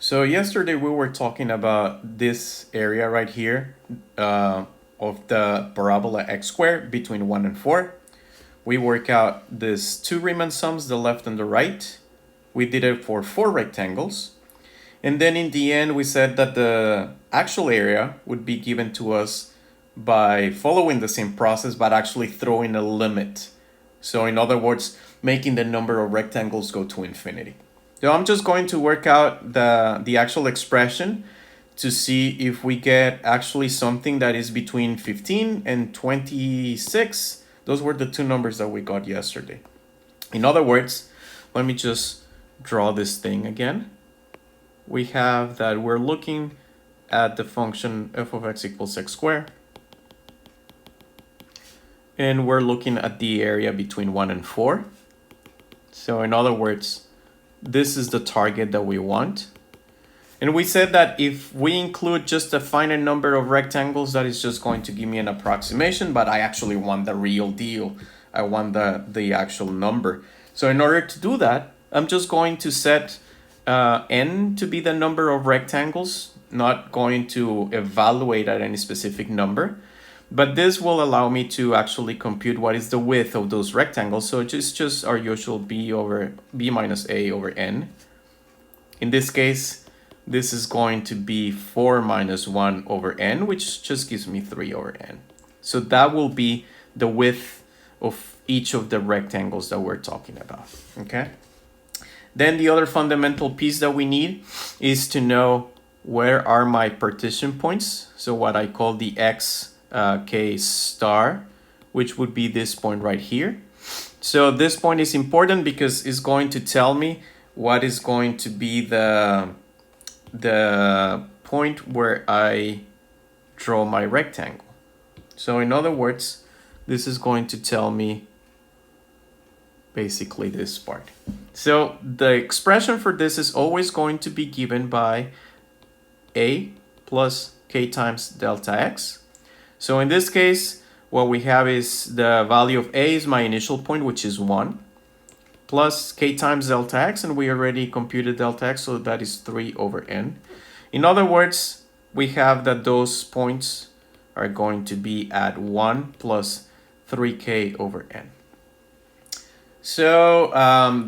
So yesterday we were talking about this area right here of the parabola x squared between 1 and 4. We work out these two Riemann sums, the left and the right. We did it for 4 rectangles. And then in the end, we said that the actual area would be given to us by following the same process, but actually throwing a limit. So in other words, making the number of rectangles go to infinity. So I'm just going to work out the actual expression to see if we get actually something that is between 15 and 26. Those were the two numbers that we got yesterday. In other words, let me just draw this thing again. We have that we're looking at the function f of x equals x squared. And we're looking at the area between 1 and 4. So in other words, this is the target that we want. And we said that if we include just a finite number of rectangles, that is just going to give me an approximation, but I actually want the real deal. I want the actual number. So in order to do that, I'm just going to set n to be the number of rectangles, not going to evaluate at any specific number. But this will allow me to actually compute what is the width of those rectangles. So it's just our usual b minus a over n. In this case, this is going to be 4 minus 1 over n, which just gives me 3 over n. So that will be the width of each of the rectangles that we're talking about, okay? Then the other fundamental piece that we need is to know where are my partition points. So what I call the x k star, which would be this point right here. So this point is important because it's going to tell me what is going to be the point where I draw my rectangle. So in other words, this is going to tell me basically this part. So the expression for this is always going to be given by a plus k times delta x. So in this case, what we have is the value of a is my initial point, which is 1, plus k times delta x, and we already computed delta x, so that is 3 over n. In other words, we have that those points are going to be at 1 plus 3k over n. So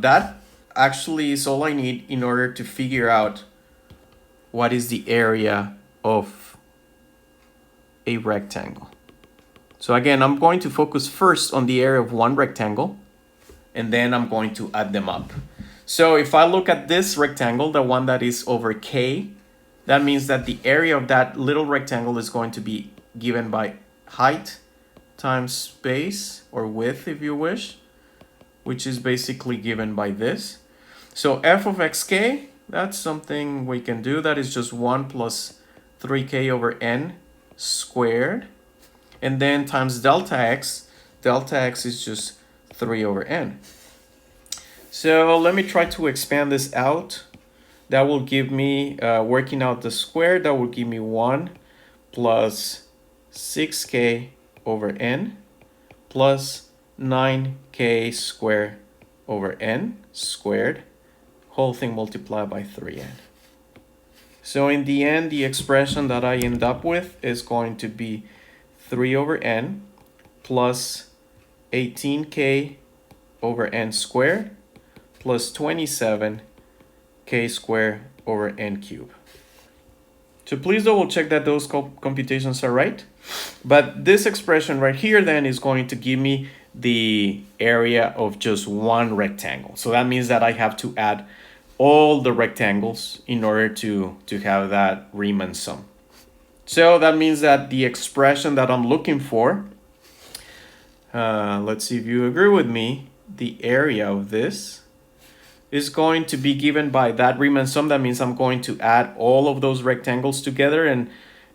that actually is all I need in order to figure out what is the area of a rectangle. So again, I'm going to focus first on the area of one rectangle, and then I'm going to add them up. So if I look at this rectangle, the one that is over k, that means that the area of that little rectangle is going to be given by height times space, or width if you wish, which is basically given by this. So f of xk, that's something we can do. That is just 1 plus 3k over n squared. And then times delta x is just 3 over n. So let me try to expand this out. That will give me, working out the square, that will give me 1 plus 6k over n plus 9k squared over n squared, whole thing multiplied by 3n. So in the end, the expression that I end up with is going to be 3 over n plus 18k over n squared plus 27k squared over n cubed. So please double check that those computations are right. But this expression right here then is going to give me the area of just one rectangle. So that means that I have to add all the rectangles in order to have that Riemann sum. So that means that the expression that I'm looking for, let's see if you agree with me, the area of this is going to be given by that Riemann sum. That means I'm going to add all of those rectangles together. And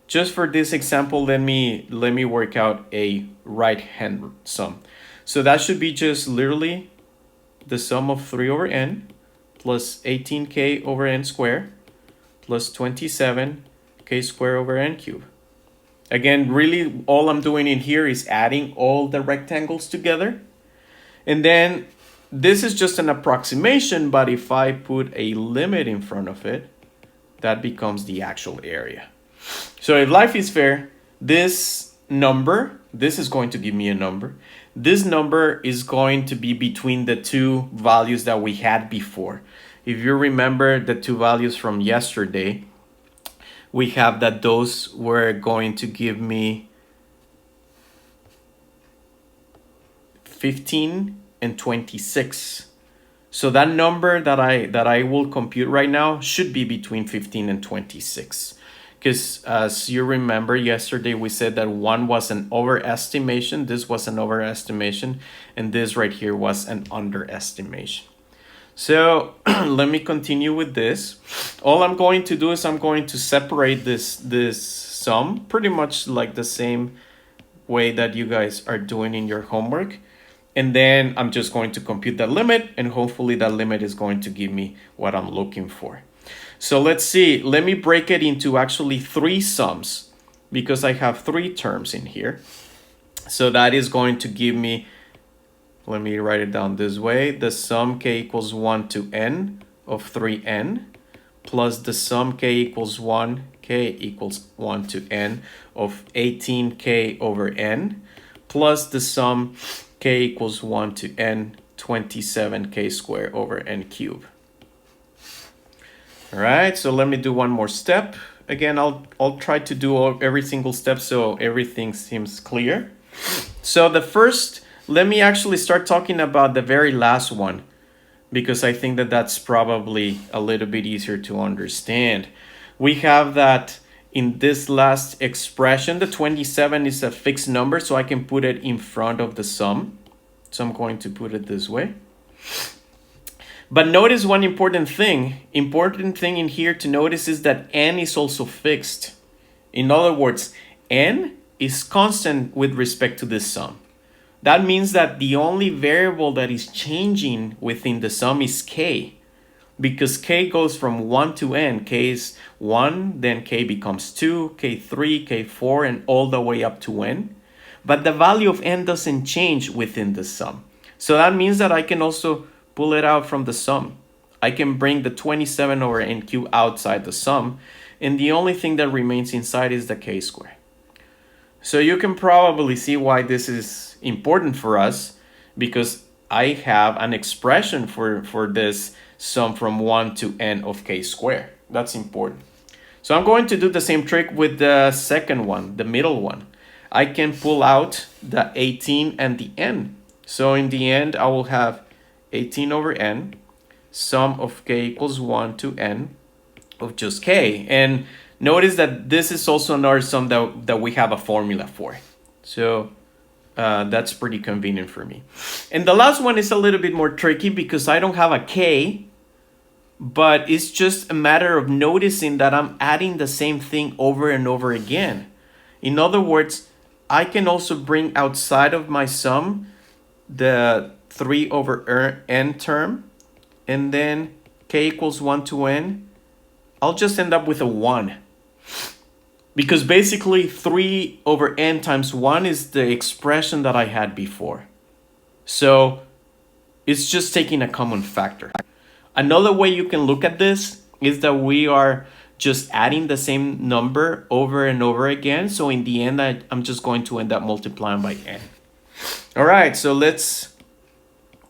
just for this example, let me work out a right-hand sum. So that should be just literally the sum of 3 over n plus 18k over n squared plus 27k squared over n cubed. Again, really all I'm doing in here is adding all the rectangles together. And then this is just an approximation, but if I put a limit in front of it, that becomes the actual area. So if life is fair, this number, this is going to give me a number. This number is going to be between the two values that we had before. If you remember the two values from yesterday, we have that those were going to give me 15 and 26. So that number that I will compute right now should be between 15 and 26. Because as you remember, yesterday we said that one was an overestimation, this was an overestimation, and this right here was an underestimation. So let me continue with this. All I'm going to do is I'm going to separate this sum pretty much like the same way that you guys are doing in your homework. And then I'm just going to compute the limit, and hopefully that limit is going to give me what I'm looking for. So let's see, let me break it into actually three sums because I have three terms in here. So that is going to give me, let me write it down this way, the sum k equals 1 to n of 3n plus the sum k equals 1, k equals 1 to n of 18k over n plus the sum k equals 1 to n 27k squared over n cubed. All right, so let me do one more step. Again, I'll try to do every single step so everything seems clear. So the first, let me actually start talking about the very last one because I think that that's probably a little bit easier to understand. We have that in this last expression, the 27 is a fixed number, so I can put it in front of the sum. So I'm going to put it this way. But notice one important thing in here to notice is that n is also fixed. In other words, n is constant with respect to this sum. That means that the only variable that is changing within the sum is k, because k goes from 1 to n. K is 1, then k becomes 2, k3, k4, and all the way up to n. But the value of n doesn't change within the sum. So that means that I can also pull it out from the sum. I can bring the 27 over n cubed outside the sum, and the only thing that remains inside is the k squared. So you can probably see why this is important for us, because I have an expression for this sum from 1 to n of k squared. That's important. So I'm going to do the same trick with the second one, the middle one. I can pull out the 18 and the n. So in the end, I will have 18 over n, sum of k equals 1 to n of just k. And notice that this is also another sum that we have a formula for. So that's pretty convenient for me. And the last one is a little bit more tricky because I don't have a k, but it's just a matter of noticing that I'm adding the same thing over and over again. In other words, I can also bring outside of my sum the 3 over n term, and then k equals 1 to n. I'll just end up with a 1. Because basically 3 over n times 1 is the expression that I had before. So it's just taking a common factor. Another way you can look at this is that we are just adding the same number over and over again. So in the end, I'm just going to end up multiplying by n. All right, so let's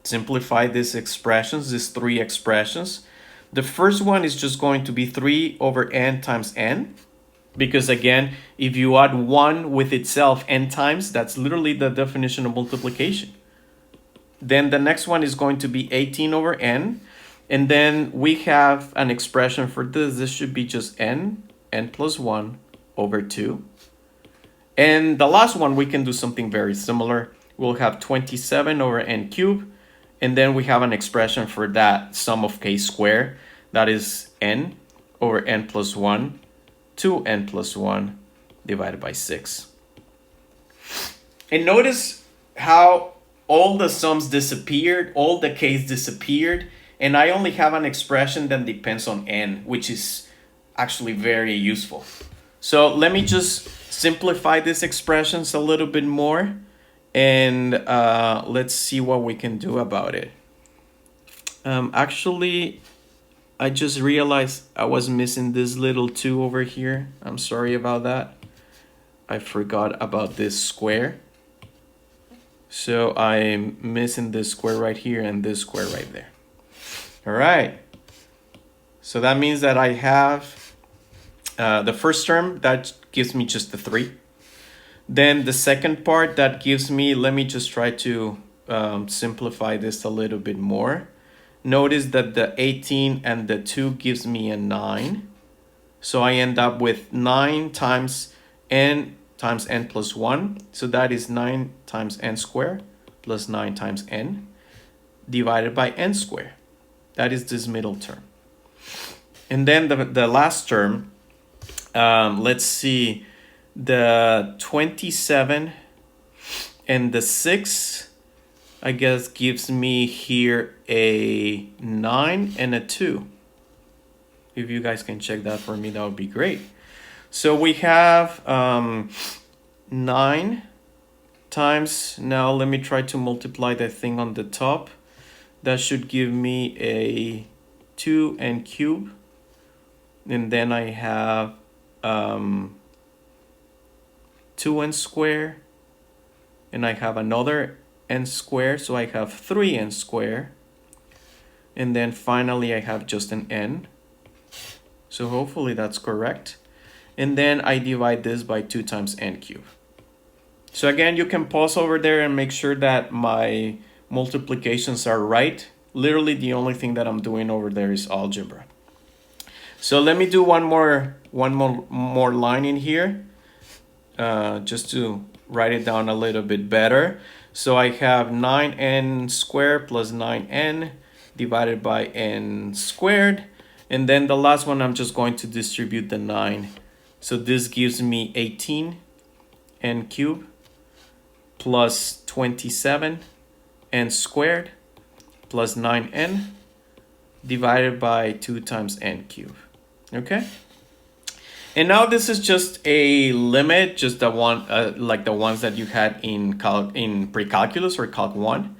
simplify these expressions, these three expressions. The first one is just going to be 3 over n times n. Because again, if you add 1 with itself n times, that's literally the definition of multiplication. Then the next one is going to be 18 over n. And then we have an expression for this. This should be just n plus 1 over 2. And the last one, we can do something very similar. We'll have 27 over n cubed. And then we have an expression for that sum of k squared. That is n over n plus 1 to n plus 1 divided by 6. And notice how all the sums disappeared, all the k's disappeared, and I only have an expression that depends on n, which is actually very useful. So let me just simplify these expressions a little bit more, and let's see what we can do about it. Actually, I just realized I was missing this little 2 over here. I'm sorry about that. I forgot about this square. So I'm missing this square right here and this square right there. All right. So that means that I have the first term, that gives me just the 3. Then the second part, that gives me, let me just try to simplify this a little bit more. Notice that the 18 and the 2 gives me a 9. So I end up with 9 times n plus 1. So that is 9 times n squared plus 9 times n divided by n squared. That is this middle term. And then the last term, let's see, the 27 and the 6, I guess, gives me here a 9 and a 2. If you guys can check that for me, that would be great. So we have 9 times, now let me try to multiply that thing on the top. That should give me a 2n cubed. And then I have 2n squared. And I have another n squared, so I have 3n squared. And then finally I have just an n. So hopefully that's correct. And then I divide this by 2 times n cubed. So again, you can pause over there and make sure that my multiplications are right. Literally the only thing that I'm doing over there is algebra. So let me do one more line in here, just to write it down a little bit better. So I have 9n squared plus 9n divided by n squared. And then the last one, I'm just going to distribute the 9. So this gives me 18n cubed plus 27n squared plus 9n divided by 2 times n cubed. Okay? And now this is just a limit, just the one, like the ones that you had in pre-calculus or Calc 1.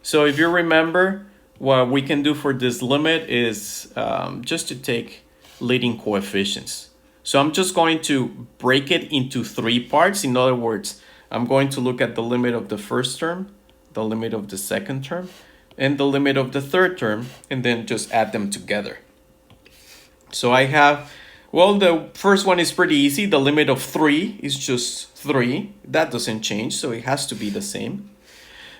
So if you remember, what we can do for this limit is just to take leading coefficients. So I'm just going to break it into 3 parts. In other words, I'm going to look at the limit of the first term, the limit of the second term, and the limit of the third term, and then just add them together. So I have, well, the first one is pretty easy. The limit of 3 is just 3. That doesn't change, so it has to be the same.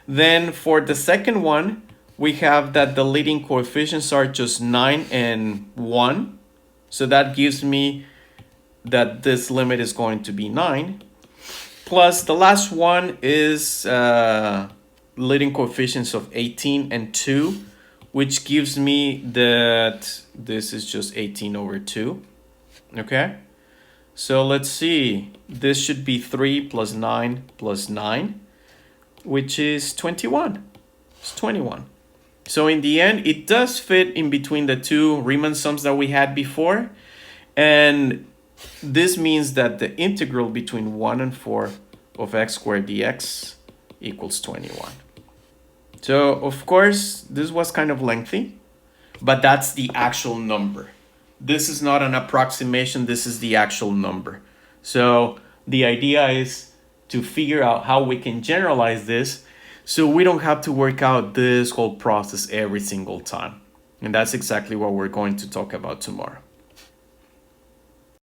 Then for the second one, we have that the leading coefficients are just 9 and 1. So that gives me that this limit is going to be 9. Plus the last one is leading coefficients of 18 and 2, which gives me that this is just 18 over 2. Okay? So let's see. This should be 3 plus 9 plus 9, which is 21. It's 21. So in the end, it does fit in between the 2 Riemann sums that we had before. And this means that the integral between 1 and 4 of x squared dx equals 21. So of course, this was kind of lengthy, but that's the actual number. This is not an approximation, this is the actual number. So the idea is to figure out how we can generalize this so we don't have to work out this whole process every single time. And that's exactly what we're going to talk about tomorrow.